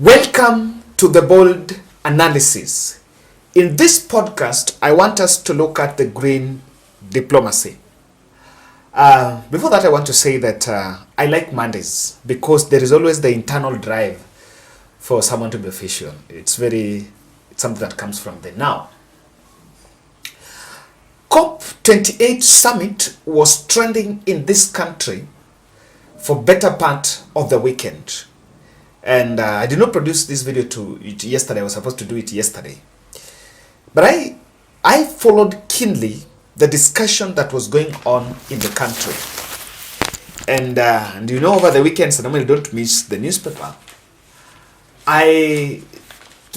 Welcome to the Bold Analysis. In this podcast, I want us to look at the green diplomacy. Before that, I want to say that I like Mondays because there is always the internal drive for someone to be official. It's something that comes from there. Now, COP28 summit was trending in this country for better part of the weekend. And I did not produce this video to it yesterday. I was supposed to do it yesterday. But I followed keenly the discussion that was going on in the country. And over the weekends, I normally don't miss the newspaper. I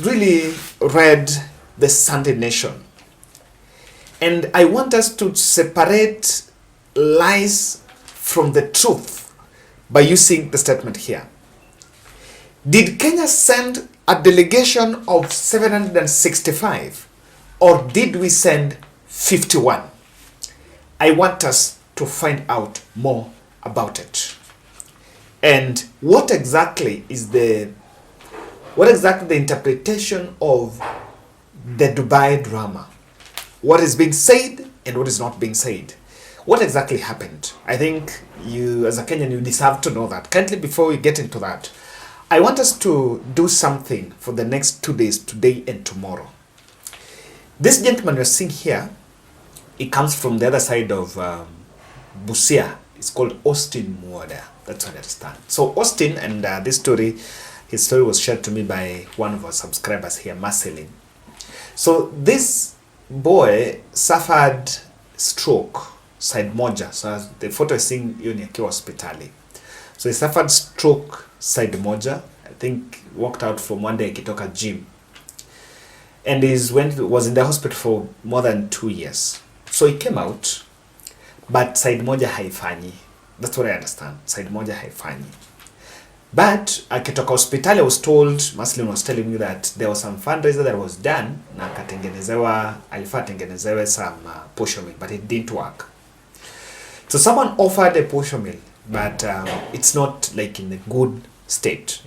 really read the Sunday Nation. And I want us to separate lies from the truth by using the statement here. Did Kenya send a delegation of 765 or did we send 51? I want us to find out more about it. And what exactly the interpretation of the Dubai drama? What is being said and what is not being said? What exactly happened? I think you, as a Kenyan, you deserve to know that. Kindly, before we get into that, I want us to do something for the next 2 days, today and tomorrow. This gentleman you're seeing here, he comes from the other side of Busia. It's called Austin Muoda. That's what I understand. So Austin, and his story was shared to me by one of our subscribers here, Marceline. So this boy suffered stroke, side moja. So the photo is seeing you in hospitali. So he suffered stroke side moja. I think walked out from one day akitoka gym. And was in the hospital for more than 2 years. So he came out, but side moja haifanyi. That's what I understand. Side moja haifanyi. But akitoka hospitali, I was told, Maslin was telling me that there was some fundraiser that was done, na alifaa tengenezewe some posho meal, but it didn't work. So someone offered a posho meal, but it's not like in a good state.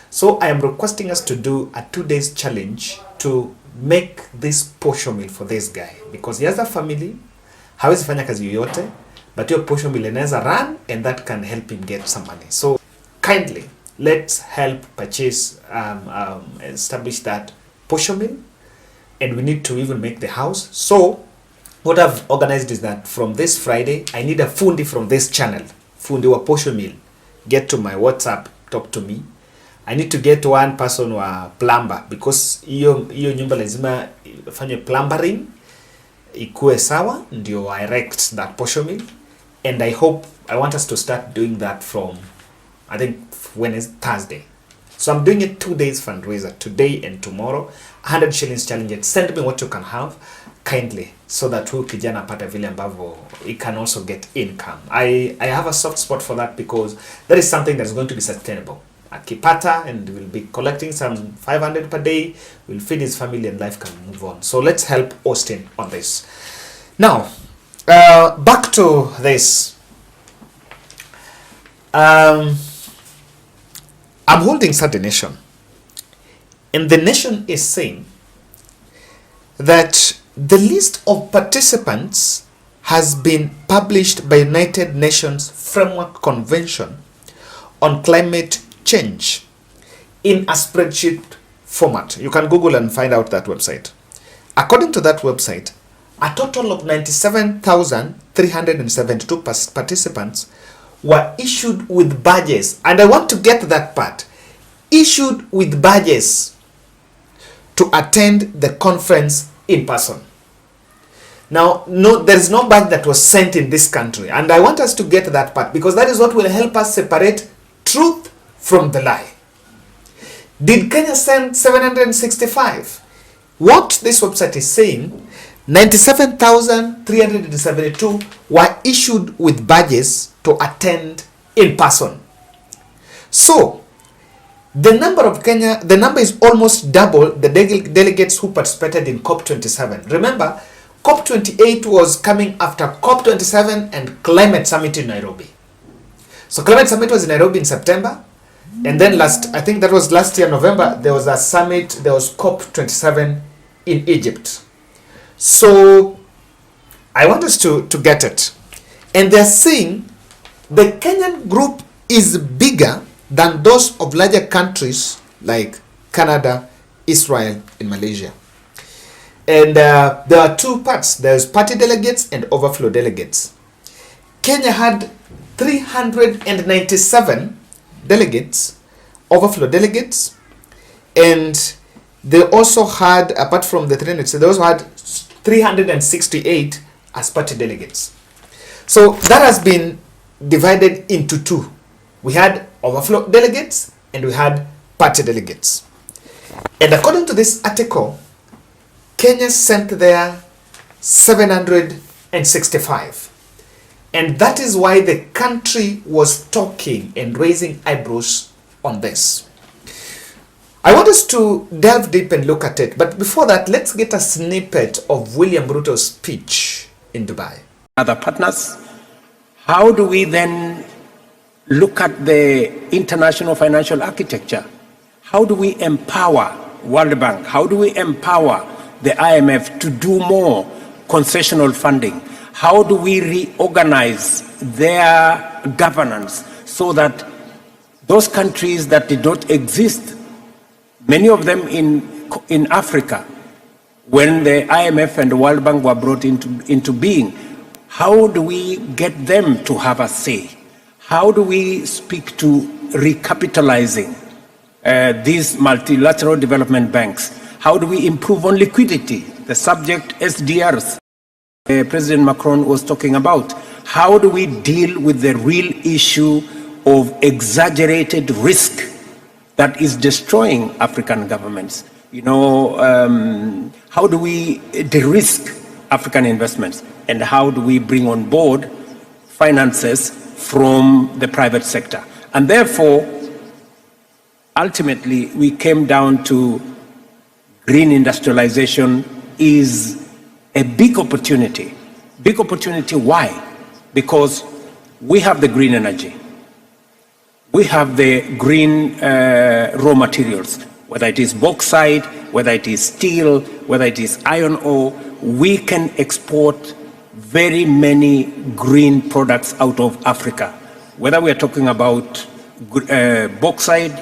So I am requesting us to do a 2 days challenge to make this posho meal for this guy, because he has a family, hawezi fanya kazi yoyote, but your posho meal inaweza run and that can help him get some money. So kindly, let's help purchase, establish that posho meal, and we need to even make the house. So what I've organized is that from this Friday, I need a fundi from this channel, fundi wa posho meal, get to my WhatsApp, talk to me. I need to get one person wa plumber, because hiyo nyumba lazima fanye plumbering ikuwe sawa ndio I erect that posho meal. And I want us to start doing that from, I think, Thursday. So I'm doing a 2 days fundraiser, today and tomorrow, 100 shillings challenge. Send me what you can have kindly, so that huyu kijana apata vile ambavyo he can also get income. I have a soft spot for that, because that is something that is going to be sustainable. Akipata, and we'll be collecting some 500 per day, we'll feed his family and life can move on. So let's help Austin on this. Now, back to this. I'm holding Sunday Nation, and the Nation is saying that the list of participants has been published by United Nations Framework Convention on Climate Change in a spreadsheet format. You can Google and find out that website. According to that website, a total of 97,372 participants were issued with badges. And I want to get that part. Issued with badges to attend the conference in person. Now, there is no badge that was sent in this country. And I want us to get that part, because that is what will help us separate truth from the lie. Did Kenya send 765? What this website is saying, 97,372 were issued with badges to attend in person. So, the number is almost double the delegates who participated in COP27. Remember, COP28 was coming after COP27 and Climate Summit in Nairobi. So Climate Summit was in Nairobi in September. And then I think that was last year, November, there was a summit, there was COP27 in Egypt. So I want us to get it. And they're saying the Kenyan group is bigger than those of larger countries like Canada, Israel, and Malaysia. And there are two parts. There's party delegates and overflow delegates. Kenya had 397 delegates, overflow delegates, and they also had, apart from the 300, they also had 368 as party delegates. So that has been divided into two. We had overflow delegates and we had party delegates. And according to this article, Kenya sent there 765. And that is why the country was talking and raising eyebrows on this. I want us to delve deep and look at it. But before that, let's get a snippet of William Ruto's speech in Dubai. Other partners, how do we then look at the international financial architecture? How do we empower World Bank? How do we empower the IMF to do more concessional funding? How do we reorganize their governance so that those countries that did not exist, many of them in Africa, when the IMF and the World Bank were brought into being, how do we get them to have a say? How do we speak to recapitalizing these multilateral development banks? How do we improve on liquidity, the subject SDRs President Macron was talking about? How do we deal with the real issue of exaggerated risk that is destroying African governments? You know, how do we de-risk African investments? And how do we bring on board finances from the private sector? And therefore, ultimately, we came down to green industrialization is a big opportunity. Big opportunity, why? Because we have the green energy. We have the green raw materials, whether it is bauxite, whether it is steel, whether it is iron ore. We can export very many green products out of Africa, whether we are talking about bauxite,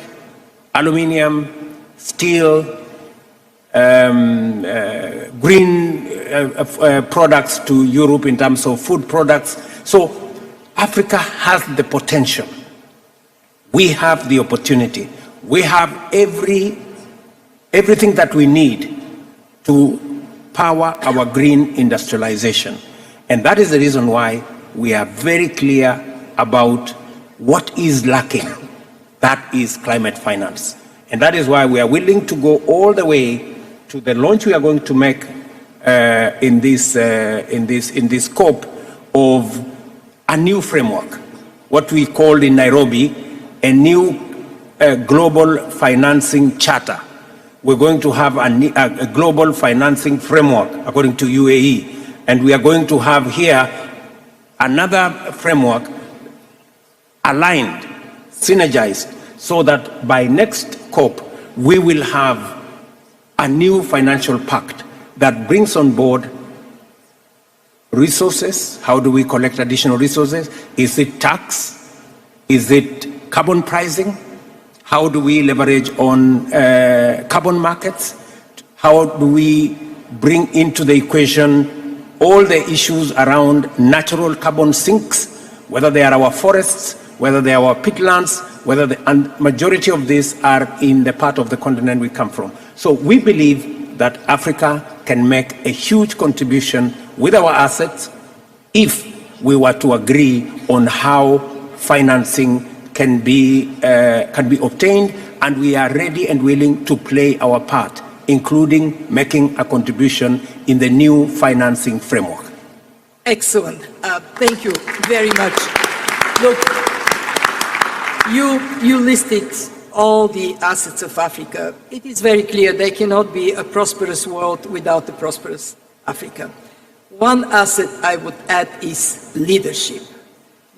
aluminium, steel, green products to Europe in terms of food products. So Africa has the potential. We have the opportunity. We have everything that we need to power our green industrialization. And that is the reason why we are very clear about what is lacking. That is climate finance. And that is why we are willing to go all the way to the launch we are going to make in this COP of a new framework, what we called in Nairobi a new global financing charter. We're going to have a global financing framework according to UAE, and we are going to have here another framework aligned, synergized, so that by next COP we will have a new financial pact that brings on board resources. How do we collect additional resources? Is it tax? Is it carbon pricing? How do we leverage on carbon markets? How do we bring into the equation all the issues around natural carbon sinks, whether they are our forests, whether they are our peatlands, whether the majority of these are in the part of the continent we come from. So we believe that Africa can make a huge contribution with our assets if we were to agree on how financing can be obtained, and we are ready and willing to play our part, including making a contribution in the new financing framework. Excellent. Thank you very much. Look, you listed all the assets of Africa. It is very clear there cannot be a prosperous world without a prosperous Africa. One asset I would add is leadership.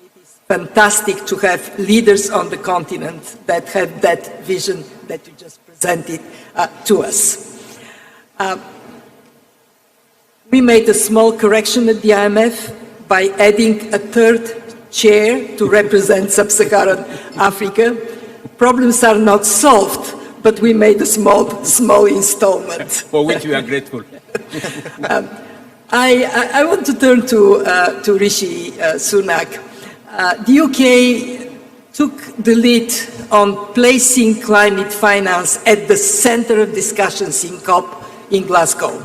It is fantastic to have leaders on the continent that have that vision that you just presented to us. We made a small correction at the IMF by adding a third chair to represent Sub-Saharan Africa. Problems are not solved, but we made a small installment. For which we are grateful. I want to turn to Rishi Sunak. The UK took the lead on placing climate finance at the center of discussions in COP in Glasgow.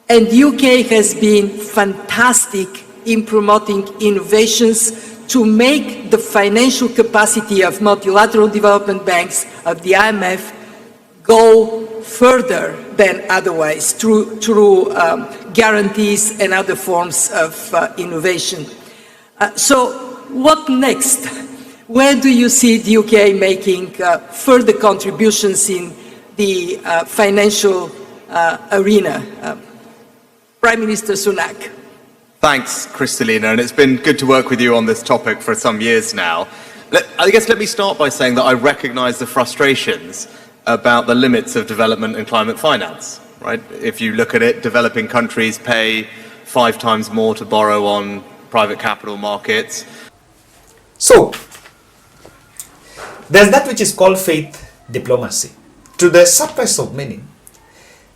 And the UK has been fantastic in promoting innovations to make the financial capacity of multilateral development banks, of the IMF, go further than otherwise through guarantees and other forms of innovation. So what next? Where do you see the UK making further contributions in the financial arena? Prime Minister Sunak. Thanks, Kristalina, and it's been good to work with you on this topic for some years now. I guess let me start by saying that I recognise the frustrations about the limits of development and climate finance, right? If you look at it, developing countries pay 5 times more to borrow on private capital markets. So, there's that which is called faith diplomacy. To the surprise of many,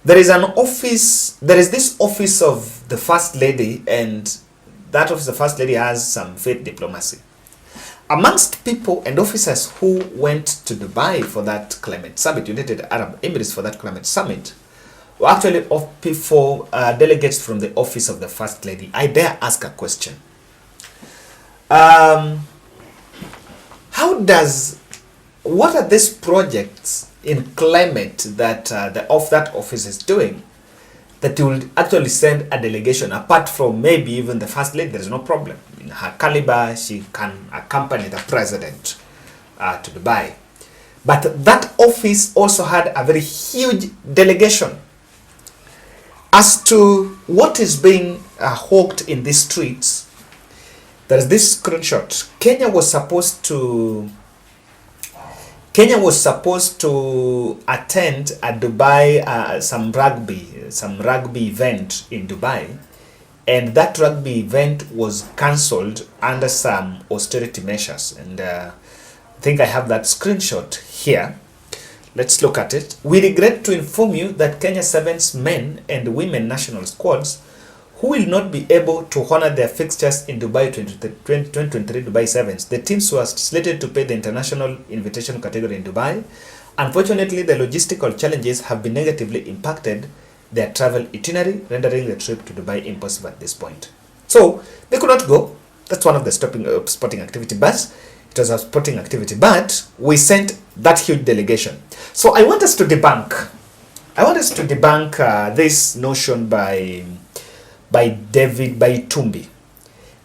there is this office of the First Lady, and that office of the First Lady has some faith diplomacy. Amongst people and officers who went to Dubai for that climate summit, United Arab Emirates for that climate summit, were actually delegates from the office of the First Lady. I dare ask a question. What are these projects in climate that that office is doing that will actually send a delegation, apart from maybe even the First Lady? There is no problem. In her caliber, she can accompany the president to Dubai. But that office also had a very huge delegation. As to what is being hawked in these streets, there is this screenshot. Kenya was supposed to attend a Dubai some rugby event in Dubai, and that rugby event was cancelled under some austerity measures. And I think I have that screenshot here. Let's look at it. We regret to inform you that Kenya Sevens men and women national squads who will not be able to honor their fixtures in Dubai 2023 Dubai Sevens. The teams were slated to play the international invitation category in Dubai. Unfortunately, the logistical challenges have been negatively impacted their travel itinerary, rendering the trip to Dubai impossible at this point. So they could not go. That's one of the sporting activity, but it was a sporting activity. But we sent that huge delegation. So I want us to debunk this notion by Itumbi.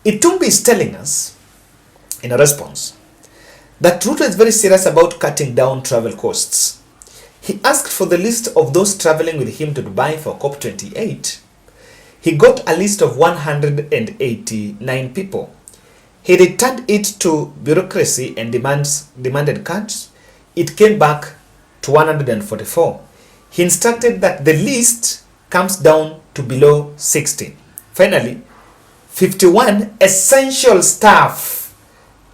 Itumbi is telling us, in a response, that Ruto is very serious about cutting down travel costs. He asked for the list of those traveling with him to Dubai for COP28. He got a list of 189 people. He returned it to bureaucracy and demanded cuts. It came back to 144. He instructed that the list comes down to below 60. Finally, 51 essential staff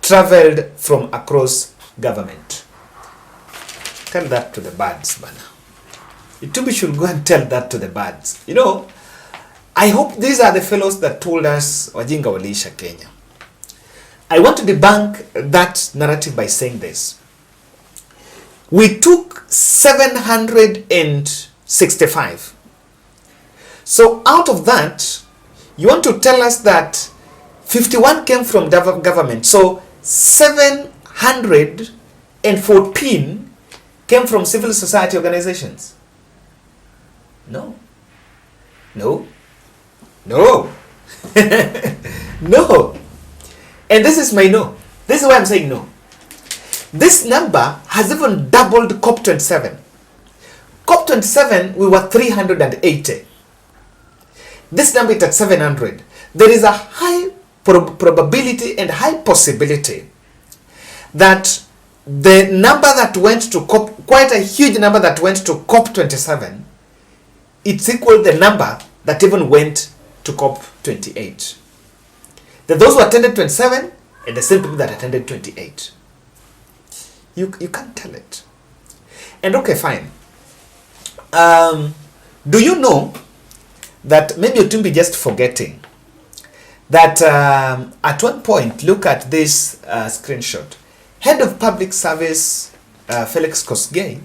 traveled from across government. Tell that to the birds, Bana. Itumbi should go and tell that to the birds. You know, I hope these are the fellows that told us Wajinga waliisha Kenya. I want to debunk that narrative by saying this. We took 765. So out of that, you want to tell us that 51 came from government. So 714 came from civil society organizations. No. No. No. No. And this is my no. This is why I'm saying no. This number has even doubled COP27. COP27, we were 380. This number is at 700. There is a high probability and high possibility that the number that went to COP, quite a huge number that went to COP27, it's equal the number that even went to COP28. Those who attended 27 and the same people that attended 28. You can't tell it. And okay, fine. Do you know that maybe Otumbi just forgetting that at one point, look at this screenshot. Head of Public Service Felix Kosgei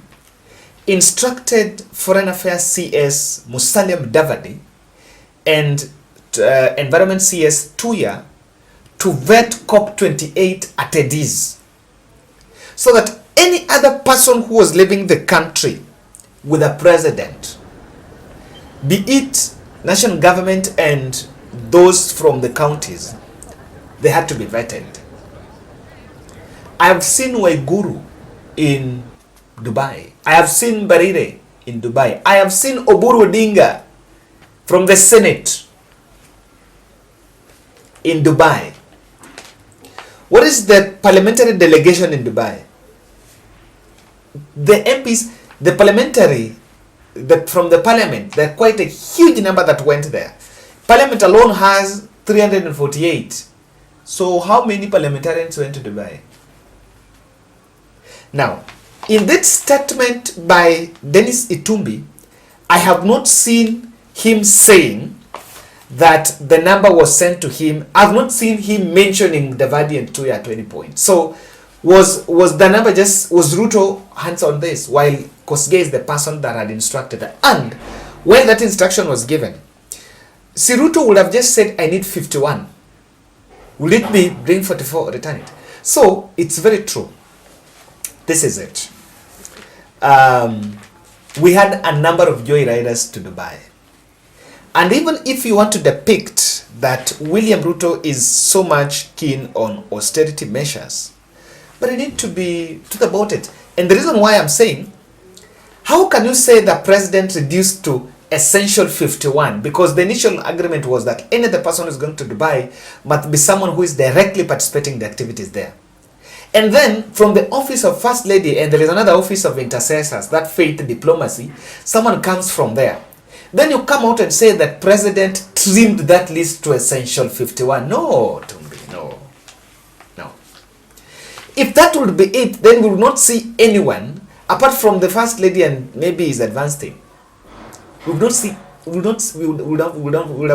instructed Foreign Affairs CS Musalia Mudavadi and Environment CS Tuya to vet COP28 attendees, so that any other person who was leaving the country with a president, be it national government and those from the counties, they had to be vetted. I have seen Waiguru in Dubai. I have seen Barire in Dubai. I have seen Oburu Odinga from the Senate in Dubai. What is the parliamentary delegation in Dubai? The MPs, the parliamentary, from the parliament, there are quite a huge number that went there. Parliament alone has 348. So how many parliamentarians went to Dubai? Now, in that statement by Dennis Itumbi, I have not seen him saying that the number was sent to him. I've not seen him mentioning Davadi and Tuya at any point. So was the number just, was Ruto hands on this, while Kosgei is the person that had instructed her? And when that instruction was given, see, Ruto would have just said, I need 51. Will it be bring 44 or return it? So it's very true. This is it. We had a number of joyriders to Dubai. And even if you want to depict that William Ruto is so much keen on austerity measures, but you need to be truth about it. And the reason why I'm saying, how can you say the president reduced to essential 51? Because the initial agreement was that any other person who is going to Dubai must be someone who is directly participating in the activities there. And then from the office of First Lady, and there is another office of intercessors, that faith diplomacy, someone comes from there. Then you come out and say that president trimmed that list to essential 51. No, Tumbi, no. No. If that would be it, then we would not see anyone, apart from the First Lady and maybe his advanced team. We would have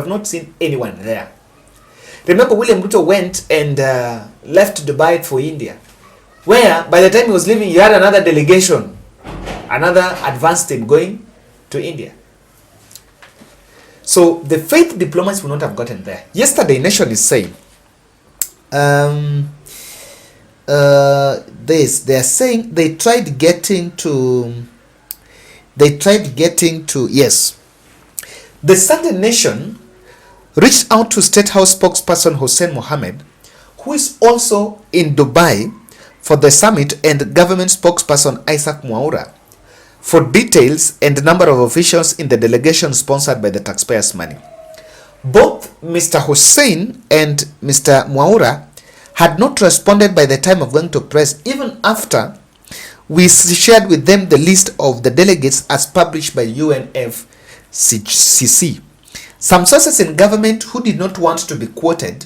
not seen anyone there. Remember, William Ruto went and left Dubai for India, where by the time he was leaving, you had another delegation, another advanced team going to India. So the faith diplomacy would not have gotten there. Yesterday, Nation is saying, they are saying they tried getting to, yes. The Sunday Nation reached out to State House spokesperson Hussein Mohammed, who is also in Dubai for the summit, and government spokesperson Isaac Mwaura, for details and number of officials in the delegation sponsored by the taxpayers' money. Both Mr. Hussein and Mr. Mwaura had not responded by the time of going to press, even after we shared with them the list of the delegates as published by UNFCCC. Some sources in government who did not want to be quoted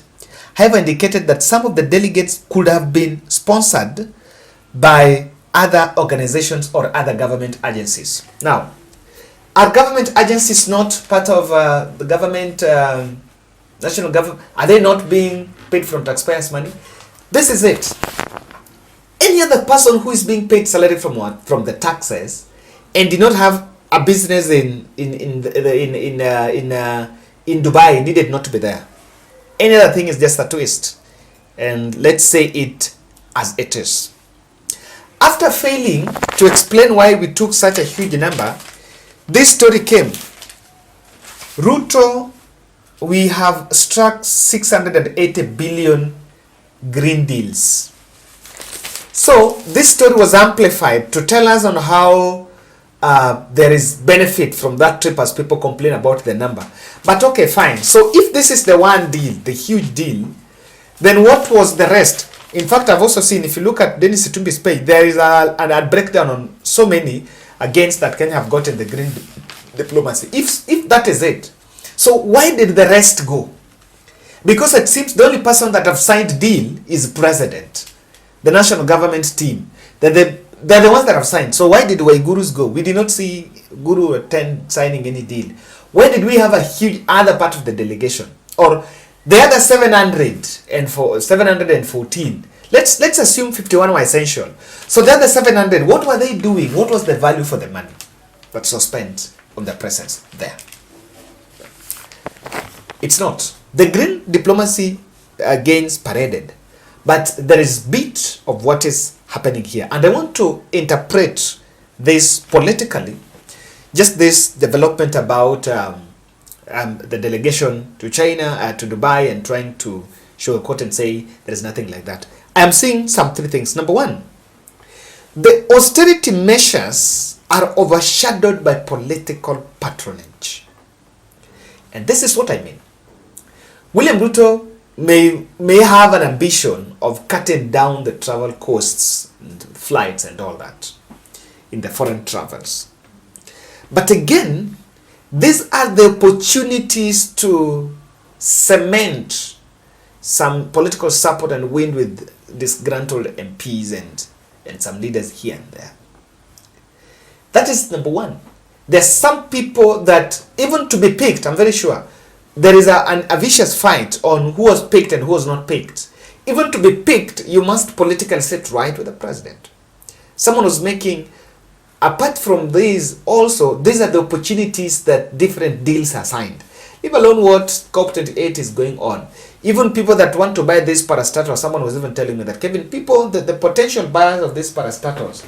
have indicated that some of the delegates could have been sponsored by other organizations or other government agencies. Now, are government agencies not part of the government, national government? Are they not being paid from taxpayers' money? This is it. Any other person who is being paid salary from what? From the taxes, and did not have a business in Dubai needed not to be there. Any other thing is just a twist, and let's say it as it is. After failing to explain why we took such a huge number, this story came. Ruto, we have struck 680 billion green deals. So this story was amplified to tell us on how there is benefit from that trip as people complain about the number. But okay, fine. So if this is the one deal, the huge deal, Then what was the rest? In fact, I've also seen, if you look at Dennis Itumbi's page, there is a breakdown on so many against that Kenya have gotten the green diplomacy. If that is it, so why did the rest go? Because it seems the only person that have signed deal is president, the national government team. They're the ones that have signed. So why did Waigurus go? We did not see Guru attend signing any deal. Why did we have a huge other part of the delegation? Or the other 714. Let's assume 51 were essential. So the other 700, what were they doing? What was the value for the money that was spent on their presence there? It's not. The green diplomacy gains paraded, but there is bit of what is happening here. And I want to interpret this politically, just this development about the delegation to China, to Dubai, and trying to show a quote and say there is nothing like that. I am seeing some three things. Number one, the austerity measures are overshadowed by political patronage. And this is what I mean. William Ruto may have an ambition of cutting down the travel costs, and flights and all that in the foreign travels. But again, these are the opportunities to cement some political support and win with disgruntled MPs and some leaders here and there. That is number one. There's some people that, even to be picked, I'm very sure, there is a vicious fight on who was picked and who was not picked. Even to be picked, you must politically sit right with the president. Someone was making, apart from these, also, these are the opportunities that different deals are signed. Leave alone what COP28 is going on. Even people that want to buy these parastatals, someone was even telling me that, Kevin, people, the potential buyers of these parastatals,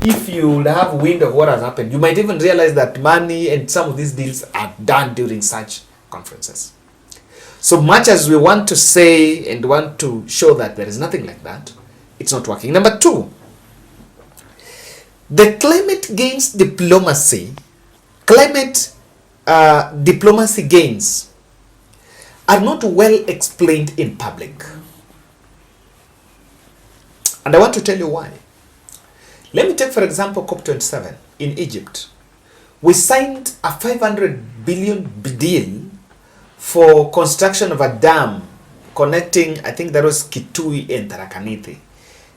if you have wind of what has happened, you might even realize that money and some of these deals are done during such conferences. So much as we want to say and want to show that there is nothing like that, it's not working. Number two, the climate gains diplomacy, diplomacy gains are not well explained in public. And I want to tell you why. Let me take, for example, COP27 in Egypt. We signed a 500 billion deal for construction of a dam connecting, I think that was Kitui and Tarakaniti,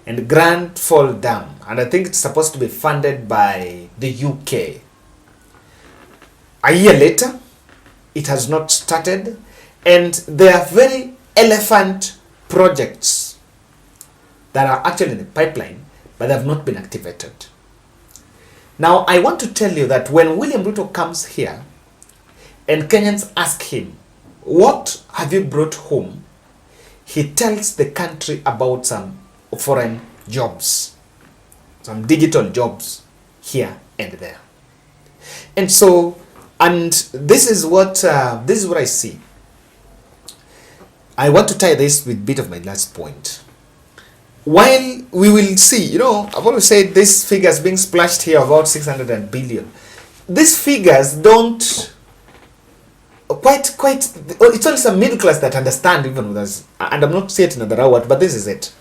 and Grand Fall Dam. And I think it's supposed to be funded by the UK. A year later, it has not started, and there are very elephant projects that are actually in the pipeline, but have not been activated. Now, I want to tell you that when William Ruto comes here and Kenyans ask him, what have you brought home? He tells the country about some foreign jobs, some digital jobs here and there. And so, and this is what I see. I want to tie this with a bit of my last point. While we will see, I've always said these figures being splashed here about 600 billion. These figures don't quite, it's only some middle class that understand even with us. And I'm not saying it in another word, but this is it.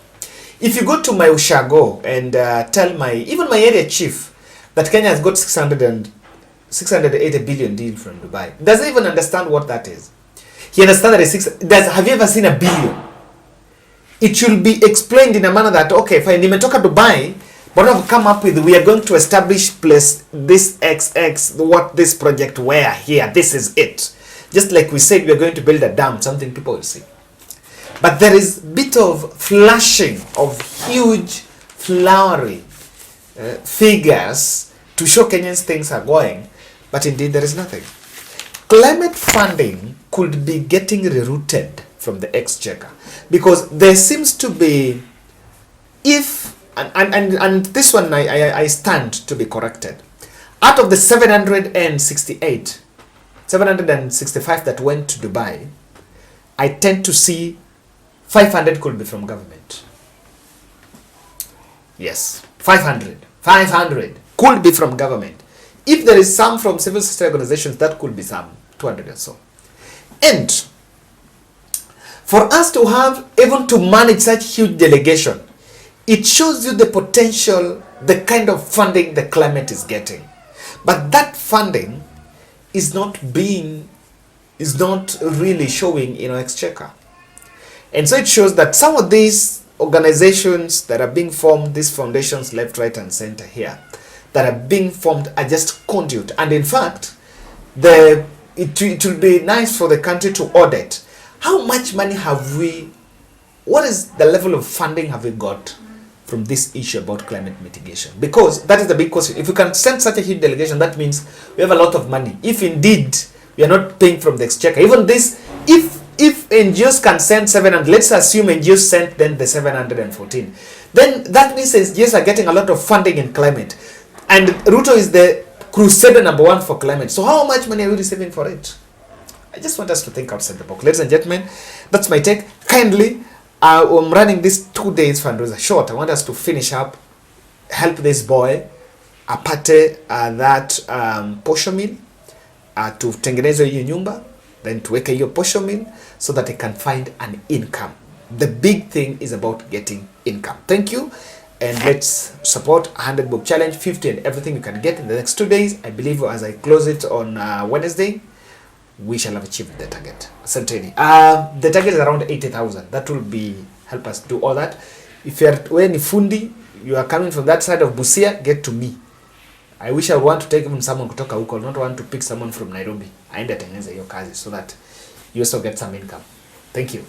If you go to my Ushago and tell even my area chief that Kenya has got 680 billion deal from Dubai, doesn't even understand what that is. He understands that have you ever seen a billion? It should be explained in a manner that, okay, fine, nimetoka Dubai, but I've come up with, we are going to establish place this XX, what this project were here, this is it. Just like we said, we are going to build a dam, something people will see. But there is a bit of flashing of huge, flowery figures to show Kenyans things are going, but indeed there is nothing. Climate funding could be getting rerouted from the exchequer, because there seems to be, and this one I stand to be corrected, out of the 765 that went to Dubai, I tend to see 500 could be from government. Yes, 500 could be from government. If there is some from civil society organizations, that could be some 200 or so. And For us to have, even to manage such huge delegation, it shows you the potential, the kind of funding the climate is getting. But that funding is not really showing in our exchequer. And so it shows that some of these organizations that are being formed, these foundations left, right, and center here, that are being formed are just conduit. And in fact, it will be nice for the country to audit. How much money have we, what is the level of funding have we got from this issue about climate mitigation? Because that is the big question. If we can send such a huge delegation, that means we have a lot of money. If indeed we are not paying from the exchequer, even this, if NGOs can send 700, let's assume NGOs sent then the 714, then that means NGOs are getting a lot of funding in climate. And Ruto is the crusader number one for climate. So how much money are we receiving for it? I just want us to think outside the box. Ladies and gentlemen, that's my take. Kindly, I'm running this 2 days fundraiser short. I want us to finish up, help this boy, apate that posho mill, to tengeneza hiyo nyumba, then tuweke hiyo posho mill so that he can find an income. The big thing is about getting income. Thank you. And let's support 100 bob challenge, 50 and everything you can get in the next 2 days. I believe as I close it on Wednesday, we shall have achieved the target. Certainly. The target is around 80,000. That will be help us do all that. If you are when fundi, you are coming from that side of Busia, get to me. I wish I want to take even someone kutoka huko, not want to pick someone from Nairobi. Aende atengeneze hiyo kazi so that you also get some income. Thank you.